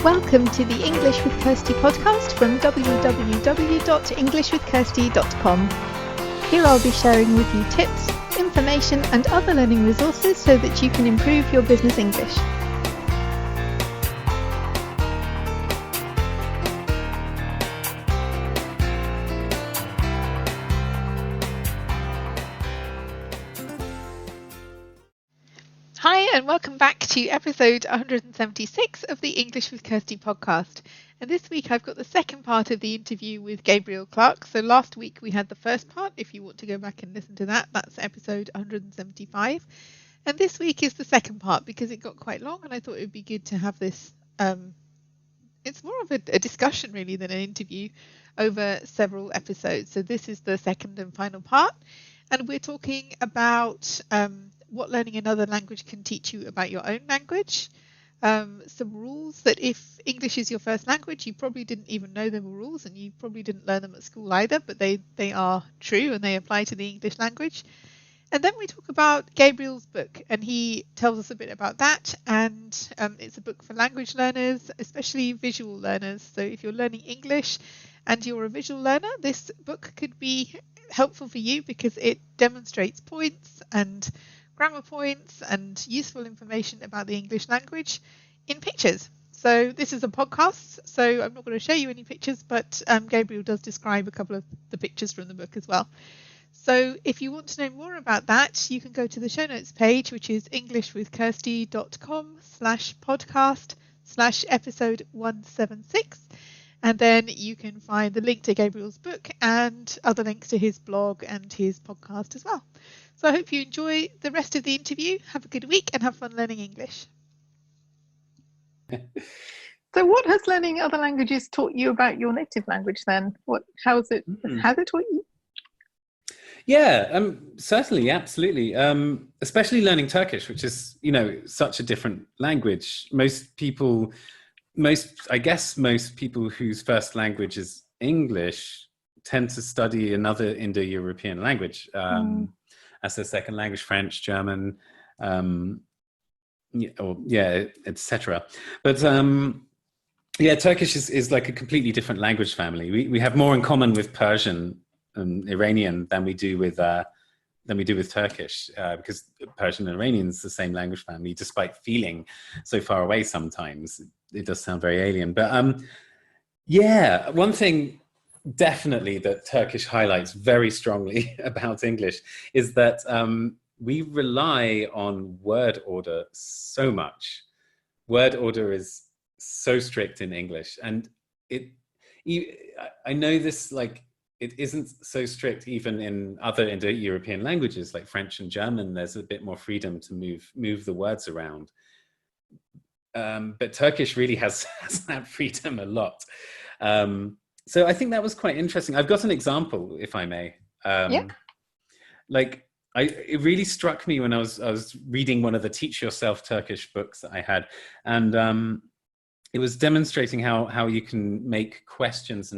Welcome to the English with Kirsty podcast from www.englishwithkirsty.com. Here I'll be sharing with you tips, information and other learning resources so that you can improve your business English. Hi and welcome back to episode 176 of the English with Kirsty podcast. And this week I've got the second part of the interview with Gabriel Clark. So last week we had the first part. If you want to go back and listen to that, that's episode 175. And this week is the second part because it got quite long and I thought it would be good to have this. It's more of a discussion really than an interview over several episodes. So this is the second and final part. And we're talking about what learning another language can teach you about your own language. Some rules that if English is your first language, you probably didn't even know there were rules and you probably didn't learn them at school either, but they are true and they apply to the English language. And then we talk about Gabriel's book and he tells us a bit about that. And it's a book for language learners, especially visual learners. So if you're learning English and you're a visual learner, this book could be helpful for you because it demonstrates points and grammar points and useful information about the English language in pictures. So this is a podcast, so I'm not going to show you any pictures, but Gabriel does describe a couple of the pictures from the book as well. So if you want to know more about that, you can go to the show notes page, which is englishwithkirsty.com/podcast/episode 176. And then you can find the link to Gabriel's book and other links to his blog and his podcast as well. So I hope you enjoy the rest of the interview. Have a good week and have fun learning English. So what has learning other languages taught you about your native language then? How's it taught you? Yeah, certainly, absolutely. Especially learning Turkish, which is, such a different language. Most people whose first language is English tend to study another Indo-European language as their second language, French, German, etc. But Turkish is like a completely different language family. We have more in common with Persian and Iranian than we do with Turkish, because Persian and Iranian is the same language family, despite feeling so far away sometimes. It does sound very alien. But one thing definitely that Turkish highlights very strongly about English is that we rely on word order so much. Word order is so strict in English. And I know this, it isn't so strict even in other Indo-European languages like French and German. There's a bit more freedom to move the words around. But Turkish really has that freedom a lot. So I think that was quite interesting. I've got an example, if I may. It really struck me when I was reading one of the Teach Yourself Turkish books that I had. And it was demonstrating how you can make questions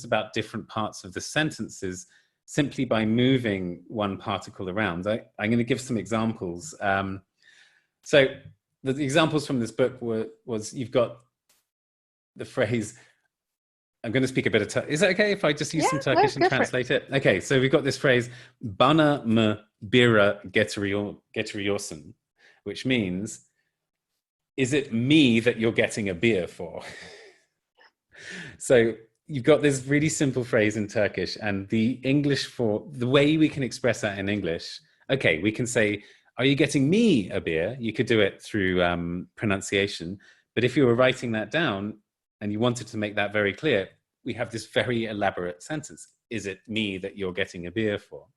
about different parts of the sentences simply by moving one particle around. I'm going to give some examples. So the examples from this book was you've got the phrase, I'm going to speak a bit of Turkish. Is that okay if I just use some Turkish and translate it? Okay, so we've got this phrase, bana mı bira getiriyorsun, which means, is it me that you're getting a beer for? So you've got this really simple phrase in Turkish, and the way we can express that in English, okay, we can say, are you getting me a beer? You could do it through pronunciation. But if you were writing that down and you wanted to make that very clear, we have this very elaborate sentence. Is it me that you're getting a beer for?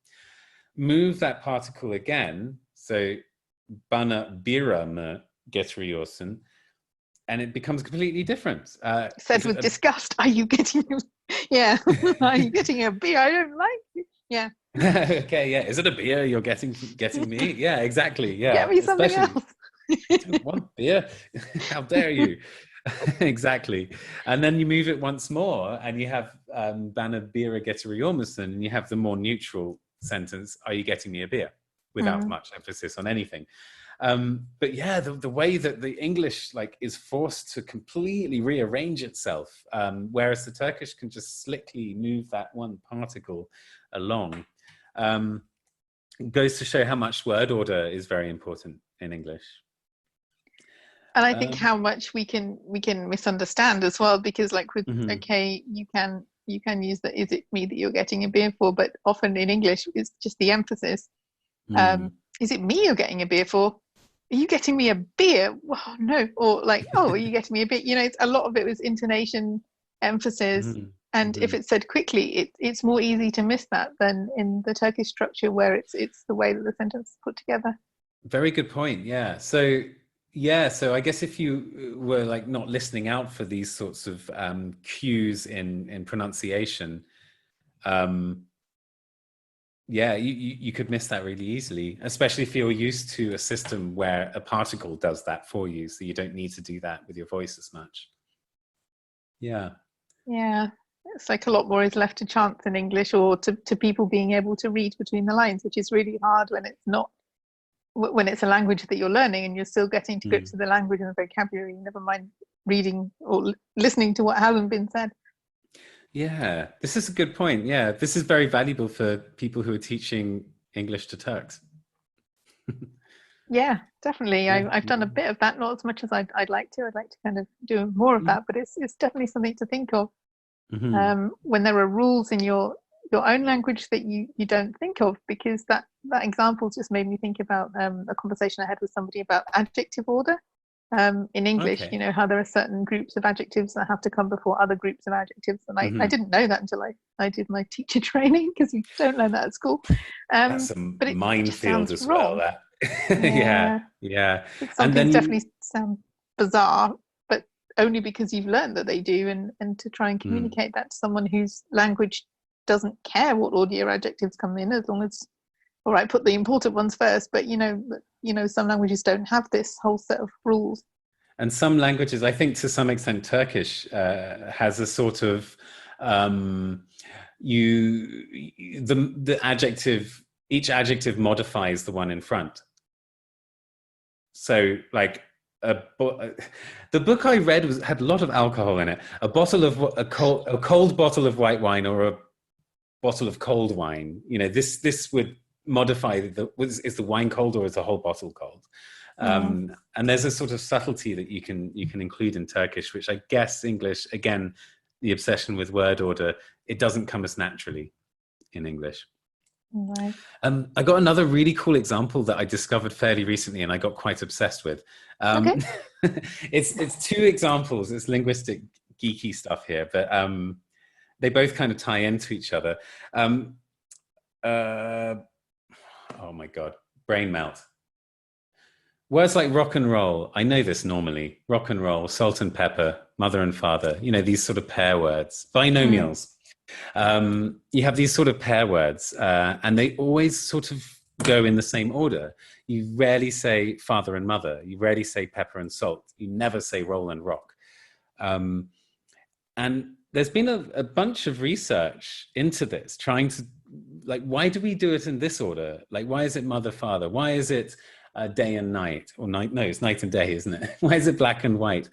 Move that particle again. So, bana bira mı getiriyorsun? And it becomes completely different. Said with disgust, are you getting are you getting a beer? I don't like it. Yeah. Okay, yeah. Is it a beer you're getting me? Yeah, exactly. Yeah. Get me something else. I don't want beer. How dare you? Exactly. And then you move it once more and you have bana bira getiriyormusun, and you have the more neutral sentence, are you getting me a beer? Without much emphasis on anything. But yeah, the way that the English like is forced to completely rearrange itself, whereas the Turkish can just slickly move that one particle along, goes to show how much word order is very important in English. And I think how much we can misunderstand as well, because like with okay, you can use the "is it me that you're getting a beer for," but often in English it's just the emphasis. Is it me you're getting a beer for? Are you getting me a beer? Well, no. Or like, oh, are you getting me a beer? You know, it's a lot of it was intonation, emphasis, and if it's said quickly, it's more easy to miss that than in the Turkish structure where it's the way that the sentence is put together. Very good point. Yeah. So I guess if you were like not listening out for these sorts of cues in pronunciation, you could miss that really easily, especially if you're used to a system where a particle does that for you, so you don't need to do that with your voice as much. Yeah, it's like a lot more is left to chance in English, or to people being able to read between the lines, which is really hard when it's a language that you're learning and you're still getting to grips with the language and the vocabulary, never mind reading or listening to what hasn't been said. Yeah, this is a good point. Yeah, this is very valuable for people who are teaching English to Turks. Yeah, definitely. Yeah. I've done a bit of that, not as much as I'd like to. I'd like to kind of do more of that, but it's definitely something to think of. When there are rules in your own language that you don't think of, because that example just made me think about a conversation I had with somebody about adjective order. In English, you know how there are certain groups of adjectives that have to come before other groups of adjectives, and I didn't know that until I did my teacher training, because you don't learn that at school. That's a minefield as well. That yeah. Some things definitely sound bizarre, but only because you've learned that they do, and to try and communicate that to someone whose language doesn't care what order your adjectives come in, as long as, all right, put the important ones first, but you know some languages don't have this whole set of rules. And some languages, I think to some extent Turkish has a sort of the adjective, each adjective modifies the one in front. So like the book I read had a lot of alcohol in it. A cold bottle of white wine, or a bottle of cold wine, you know, this would modify is the wine cold or is the whole bottle cold? And there's a sort of subtlety that you can include in Turkish, which I guess English, again, the obsession with word order, it doesn't come as naturally in English. Right. I got another really cool example that I discovered fairly recently and I got quite obsessed with. It's two examples. It's linguistic geeky stuff here, but they both kind of tie into each other. Oh my God, brain melt. Words like rock and roll, I know this normally. Rock and roll, salt and pepper, mother and father, you know, these sort of pair words. Binomials. You have these sort of pair words, and they always sort of go in the same order. You rarely say father and mother. You rarely say pepper and salt. You never say roll and rock. And there's been a bunch of research into this, trying to, like, why do we do it in this order? Like, why is it mother, father? Why is it day and night? Or night? No, it's night and day, isn't it? Why is it black and white?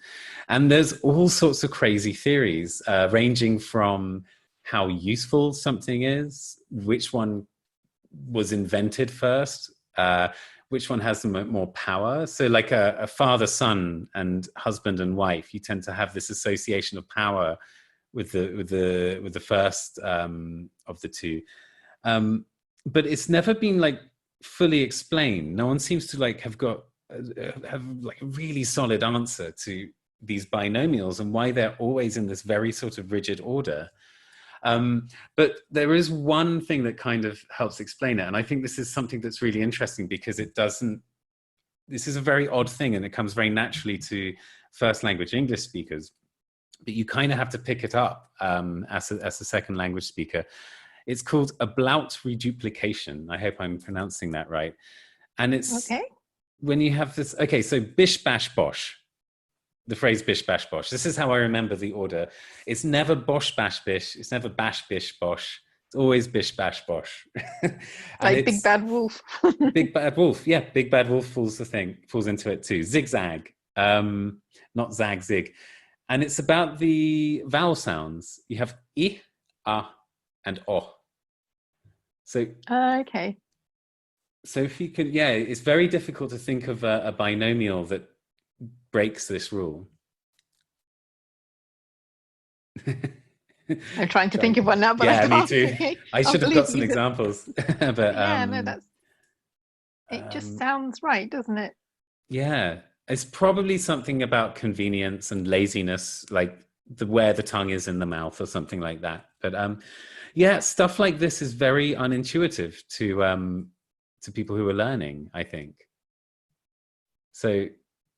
And there's all sorts of crazy theories, ranging from how useful something is, which one was invented first, which one has more power. So like a father, son, and husband and wife, you tend to have this association of power with the first of the two, but it's never been like fully explained. No one seems to like have like a really solid answer to these binomials and why they're always in this very sort of rigid order. But there is one thing that kind of helps explain it, and I think this is something that's really interesting because this is a very odd thing, and it comes very naturally to first language English speakers, but you kind of have to pick it up as a second language speaker. It's called ablaut reduplication. I hope I'm pronouncing that right. And it's when you have this, so bish, bash, bosh. The phrase bish, bash, bosh. This is how I remember the order. It's never bosh, bash, bish. It's never bash, bish, bosh. It's always bish, bash, bosh. Like Big Bad Wolf. Big Bad Wolf, yeah. Big Bad Wolf falls into it too. Zigzag, not zag, zig. And it's about the vowel sounds. You have I, a, and o. So okay. So if you can, yeah, it's very difficult to think of a binomial that breaks this rule. I'm trying to think of one now, but yeah, I can't. Me too. I should have got some examples. But yeah, no, it just sounds right, doesn't it? Yeah, it's probably something about convenience and laziness, like where the tongue is in the mouth or something like that. But yeah, stuff like this is very unintuitive to people who are learning, I think. So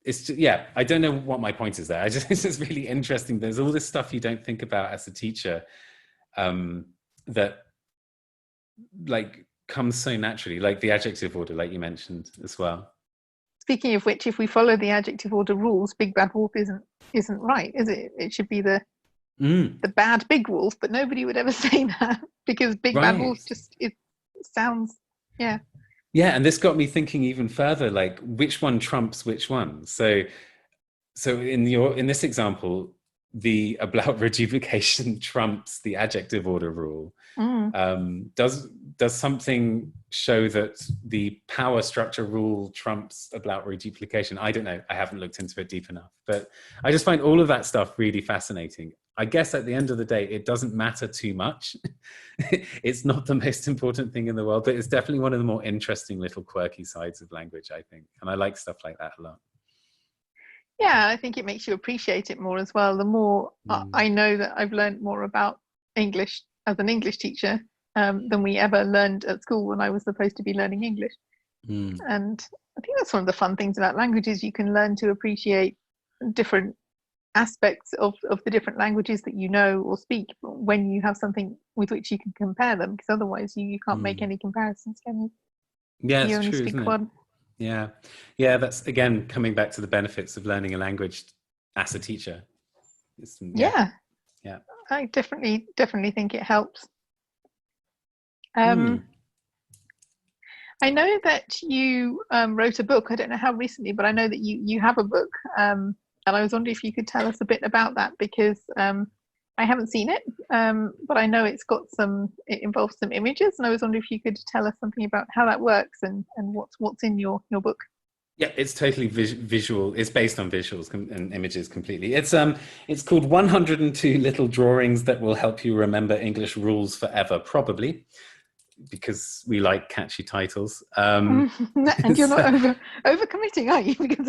it's just, yeah, I don't know what my point is there. It's just really interesting. There's all this stuff you don't think about as a teacher that like comes so naturally, like the adjective order, like you mentioned as well. Speaking of which, if we follow the adjective order rules, Big Bad Wolf isn't right, is it? It should be the bad big wolf, but nobody would ever say that because Big Bad Wolf just it sounds Yeah, and this got me thinking even further, like which one trumps which one. So in this example, the ablaut reduplication trumps the adjective order rule. Does something show that the power structure rule trumps ablaut reduplication? I don't know. I haven't looked into it deep enough, but I just find all of that stuff really fascinating. I guess at the end of the day, it doesn't matter too much. It's not the most important thing in the world, but it's definitely one of the more interesting little quirky sides of language, I think. And I like stuff like that a lot. Yeah, I think it makes you appreciate it more as well. The more I know that I've learned more about English as an English teacher than we ever learned at school when I was supposed to be learning English. And I think that's one of the fun things about languages. You can learn to appreciate different aspects of the different languages that you know or speak when you have something with which you can compare them, because otherwise you can't make any comparisons, can you? Yeah, you it's only true, speak isn't one. It? Yeah, that's again coming back to the benefits of learning a language as a teacher. Yeah, I definitely think it helps. I know that you wrote a book. I don't know how recently, but I know that you have a book. And I was wondering if you could tell us a bit about that, because I haven't seen it, but I know it involves some images, and I was wondering if you could tell us something about how that works and what's in your book. Yeah, it's totally visual. It's based on visuals and images completely. It's called 102 Little Drawings That Will Help You Remember English Rules Forever, probably, because we like catchy titles. And you're not overcommitting, are you? Because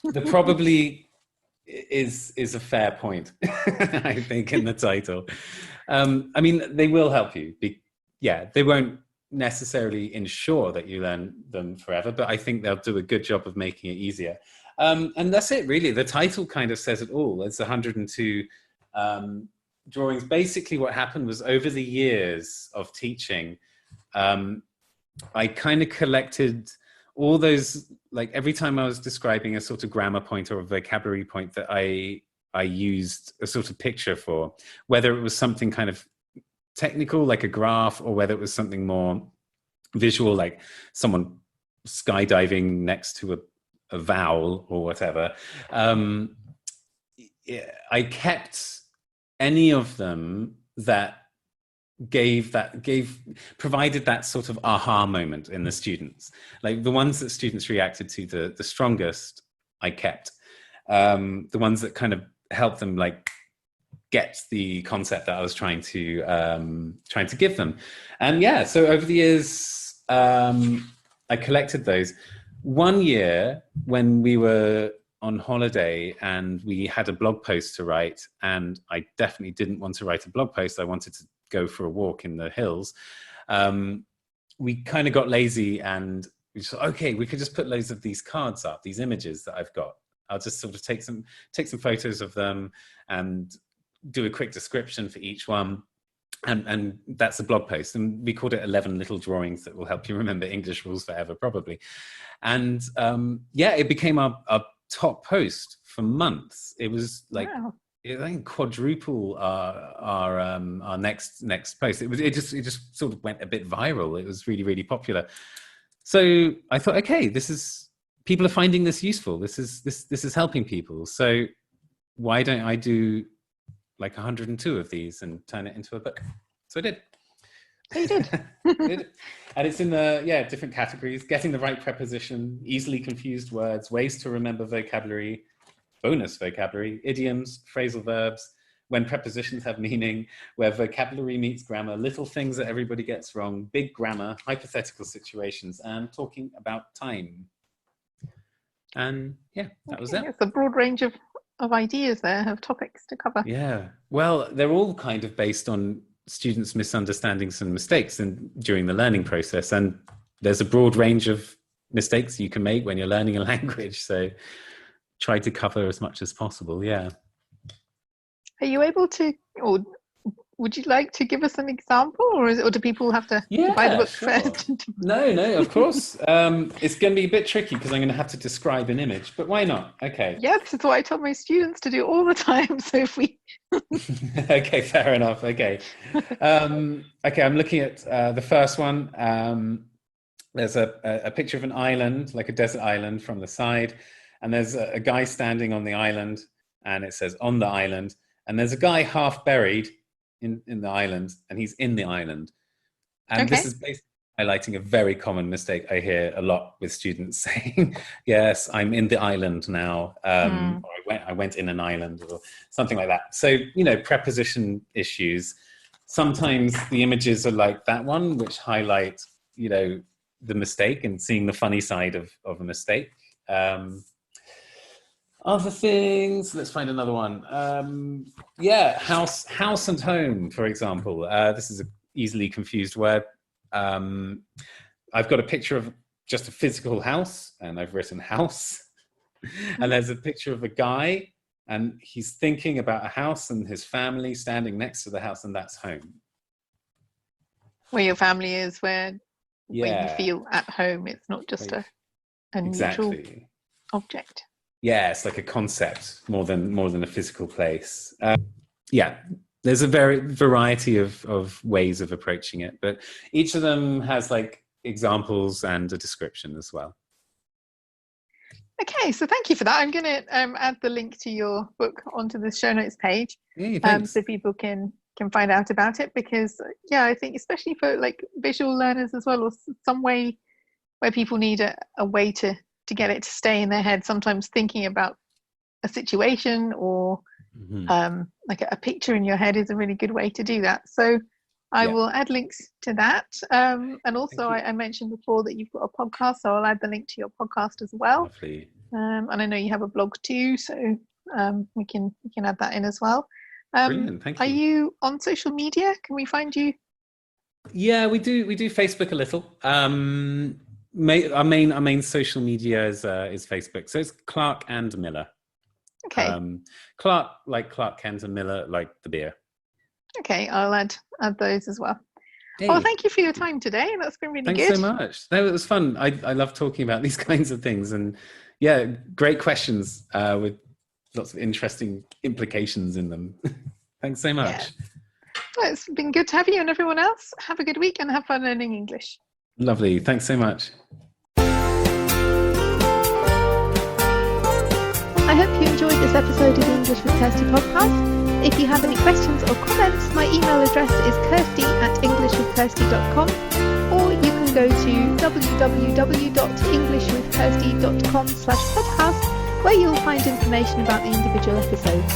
the probably is a fair point, I think, in the title. I mean, they will help you. They won't necessarily ensure that you learn them forever, but I think they'll do a good job of making it easier. And that's it, really. The title kind of says it all. It's 102 drawings. Basically, what happened was over the years of teaching, I kind of collected all those, like every time I was describing a sort of grammar point or a vocabulary point that I used a sort of picture for, whether it was something kind of technical like a graph, or whether it was something more visual like someone skydiving next to a vowel or whatever. I kept any of them that provided that sort of aha moment in the students, like the ones that students reacted to the strongest, I kept. The ones that kind of helped them like get the concept that I was trying to give them. And yeah, so over the years, I collected those. One year when we were on holiday and we had a blog post to write, and I definitely didn't want to write a blog post. I wanted to go for a walk in the hills. We kind of got lazy and we just thought, okay, we could just put loads of these cards up, these images that I've got. I'll just sort of take some photos of them and do a quick description for each one. And that's a blog post. And we called it 11 Little Drawings That Will Help You Remember English Rules Forever, probably. And it became our top post for months. It was like I think quadruple our next post. It just sort of went a bit viral. It was really, really popular. So I thought, okay, people are finding this useful. This is helping people. So why don't I do like 102 of these and turn it into a book? So I did. Oh, you did. And it's in the different categories: getting the right preposition, easily confused words, ways to remember vocabulary, bonus vocabulary, idioms, phrasal verbs, when prepositions have meaning, where vocabulary meets grammar, little things that everybody gets wrong, big grammar, hypothetical situations, and talking about time. And that was it. It's a broad range of ideas there, of topics to cover. Yeah. Well, they're all kind of based on students' misunderstandings and mistakes during the learning process. And there's a broad range of mistakes you can make when you're learning a language. So try to cover as much as possible. Yeah. Are you able to, or would you like to give us an example, or do people have to buy the book first? No, of course. It's going to be a bit tricky because I'm going to have to describe an image, but why not? Okay. Yeah, this is what I tell my students to do all the time. So if we... Okay, fair enough. Okay. Okay, I'm looking at the first one. There's a picture of an island, like a desert island from the side. And there's a guy standing on the island, and it says on the island. And there's a guy half buried in the island, and he's in the island. And this is basically highlighting a very common mistake I hear a lot with students saying, yes, I'm in the island now. Or I went in an island, or something like that. So, preposition issues. Sometimes the images are like that one, which highlight, the mistake and seeing the funny side of a mistake. Other things, let's find another one. House and home, for example. This is an easily confused word. I've got a picture of just a physical house, and I've written house. And there's a picture of a guy, and he's thinking about a house and his family standing next to the house, and that's home. Where your family is, where you feel at home. It's not just a neutral object. Yeah, it's like a concept more than a physical place. There's a variety of ways of approaching it, but each of them has like examples and a description as well. Okay, so thank you for that. I'm going to add the link to your book onto the show notes page, so people can find out about it, because I think especially for like visual learners as well, or some way where people need a way to get it to stay in their head, sometimes thinking about a situation or like a picture in your head is a really good way to do that. So I will add links to that. And also I mentioned before that you've got a podcast, so I'll add the link to your podcast as well. Lovely. And I know you have a blog too, so we can add that in as well. Brilliant, thank you. Are you on social media? Can we find you? Yeah, we do Facebook a little. Our main social media is Facebook, so it's Clark and Miller. Okay. Clark like Clark Kent, and Miller like the beer. Okay, I'll add those as well. Hey. Well, thank you for your time today. That's been really good. Thanks so much. No, it was fun. I love talking about these kinds of things, and great questions with lots of interesting implications in them. Thanks so much. Yeah. Well, it's been good to have you, and everyone else. Have a good week and have fun learning English. Lovely. Thanks so much. I hope you enjoyed this episode of the English with Kirsty podcast. If you have any questions or comments, my email address is kirsty@englishwithkirsty.com, or you can go to www.englishwithkirsty.com/podcast, where you'll find information about the individual episodes.